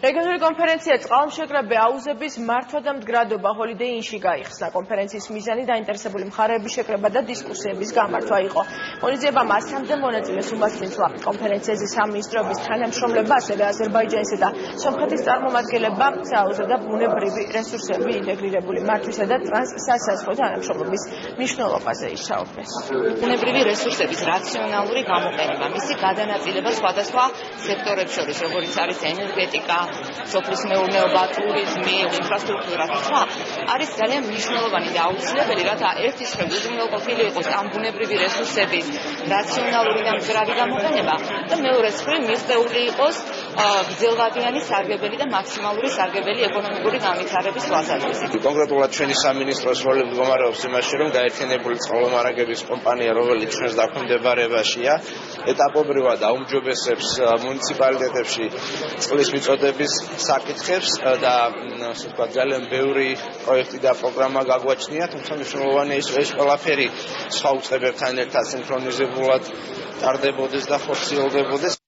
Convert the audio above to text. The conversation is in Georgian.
რეგიონული კონფერენცია წყალმშეკრებები აუზების მართვა და მდგრადობა ჰოლიდეი ინში გაიხსნა. კონფერენციის მიზანი დაინტერესებული მხარეების შეკრება და დისკუსიების გამართვა იყო. მონიზიებამ 100-მდე მონაწილეს უმასპინძლა. კონფერენციაზე სამინისტროების თანამშრომლება, ასევე აზერბაიჯანისა და სომხეთის წარმომადგენლებმა სააუზო და ბუნებრივი რესურსები ინტეგრირებული მართვისა და ტრანსსასაზღვრო თანამშრომლობის მნიშვნელობაზე ისაუბრეს. ბუნებრივი რესურსების რაციონალური გამოყენება, მისი გადანაწილება სხვადასხვა სექტორებს შორის, როგორიც არის ენერგეტიკა, სოფლის მეურნეობა, ტურიზმი, ინფრასტრუქტურა და სხვა, არის ძალიან მნიშვნელოვანი და აუცილებელი, რათა ერთი სხეული უზრუნველყოფილი იყოს ამ ბუნებრივი რესურსების რაციონალური და მდგრადი გამოყენება და მეორე მხრივ მიღწეული იყოს გრძელვადიანი სარგებელი და მაქსიმალური სარგებელი ეკონომიკური განვითარების თვალსაზრისით. კონკრეტულად ჩვენი სამინისტროს როლი მდგომარეობს იმაში, რომ გაერთიანებული წყალმომარაგების კომპანია, რომელიც ჩვენს დაქვემდებარებაშია, ეტაპობრივად აუმჯობესებს მუნიციპალიტეტებში წყლის მიწოდების საკითხებს და ასე ვთქვათ, ძალიან ბევრი პროექტი და პროგრამა გაგვაჩნია, თუმცა მნიშვნელოვანია ეს ყველაფერი სხვა უწყებებთან ერთად სინქრონიზებულად ტარდებოდეს და ხორციელდებოდეს.